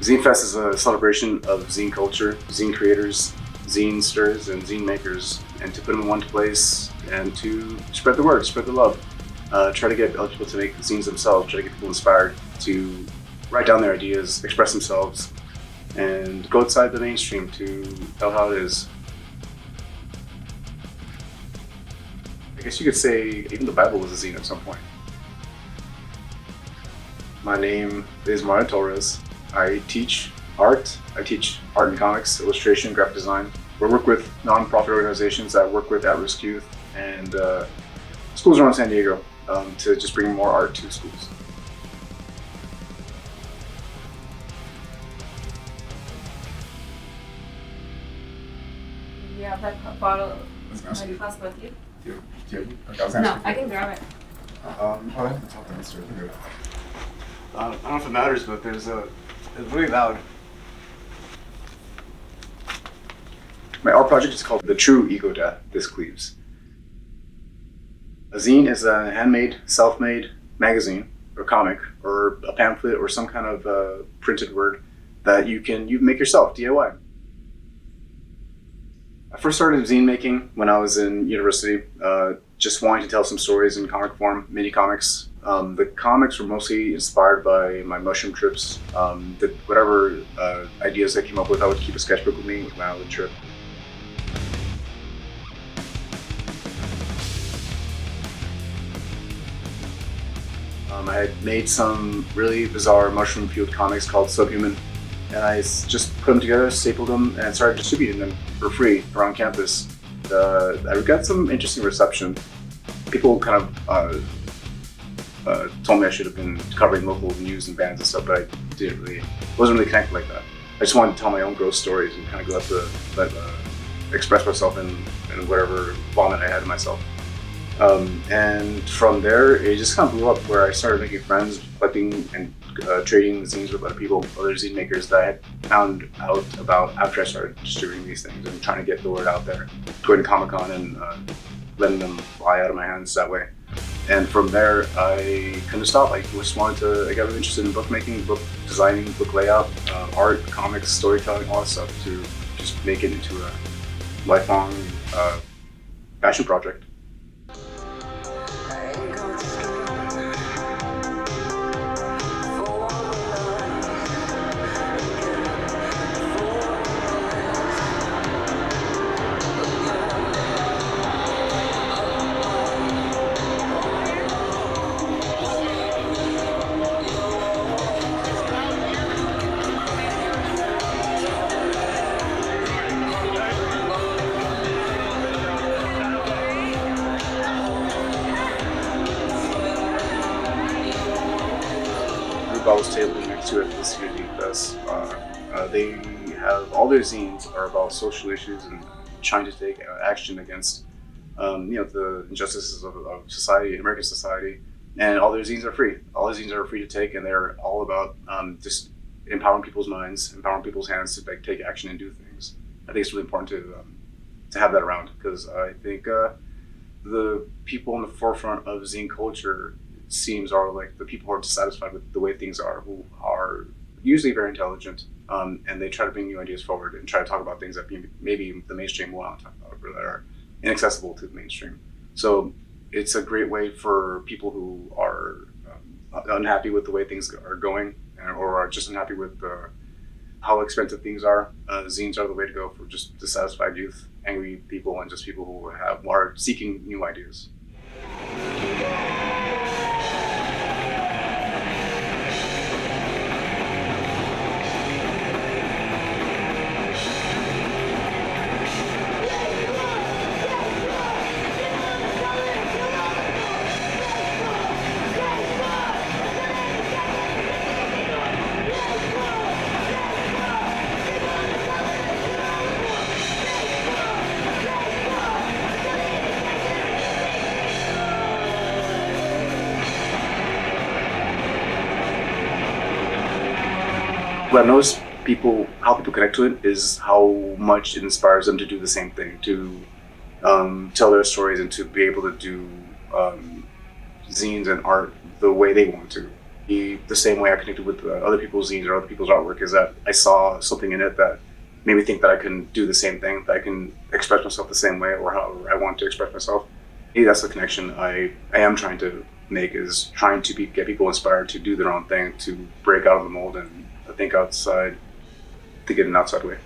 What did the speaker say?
Zinefest is a celebration of zine culture, zine creators, zinesters, and zine makers, and to put them in one place and to spread the word, spread the love. Try to get other people to make zines themselves, try to get people inspired to write down their ideas, express themselves, and go outside the mainstream to tell how it is. I guess you could say even the Bible was a zine at some point. My name is Torres. I teach art. I teach art and comics, illustration, graphic design. We work with non-profit organizations that work with at-risk youth and schools around San Diego to just bring more art to schools. You have that bottle maybe pass with you? Do you? No, I can grab it. I don't know if it matters, but it's really loud. My art project is called The True Ego Death This Cleaves. A zine is a handmade, self-made magazine or comic or a pamphlet or some kind of printed word that you make yourself, DIY. I first started zine making when I was in university, just wanting to tell some stories in comic form, mini comics. The comics were mostly inspired by my mushroom trips. Whatever ideas I came up with, I would keep a sketchbook with me when I would trip. I had made some really bizarre mushroom-fueled comics called Subhuman, and I just put them together, stapled them, and started distributing them for free around campus. I got some interesting reception. People kind of told me I should have been covering local news and bands and stuff, but I wasn't really connected like that. I just wanted to tell my own gross stories and kind of go out to express myself in whatever vomit I had in myself. And from there, it just kind of blew up where I started making friends, collecting and trading zines with other people, other zine makers that I had found out about after I started distributing these things and trying to get the word out there, going to Comic-Con and letting them fly out of my hands that way. And from there, I couldn't stop. I got really interested in bookmaking, book designing, book layout, art, comics, storytelling, all that stuff to just make it into a lifelong passion project. I was table next to it this year's Zinefest. They have all their zines are about social issues and trying to take action against the injustices of society, American society, and all their zines are free. All their zines are free to take, and they're all about just empowering people's minds, empowering people's hands to take action and do things. I think it's really important to have that around because I think the people in the forefront of zine culture are like the people who are dissatisfied with the way things are, who are usually very intelligent, and they try to bring new ideas forward and try to talk about things that maybe the mainstream will not talk about or that are inaccessible to the mainstream. So it's a great way for people who are unhappy with the way things are going or are just unhappy with how expensive things are. Zines are the way to go for just dissatisfied youth, angry people, and just people who are seeking new ideas. What I've noticed how people connect to it is how much it inspires them to do the same thing, to tell their stories and to be able to do zines and art the way they want to. the same way I connected with other people's zines or other people's artwork is that I saw something in it that made me think that I can do the same thing, that I can express myself the same way or however I want to express myself. Maybe that's the connection I am trying to make, is trying to get people inspired to do their own thing, to break out of the mold and think outside, think in an outside way.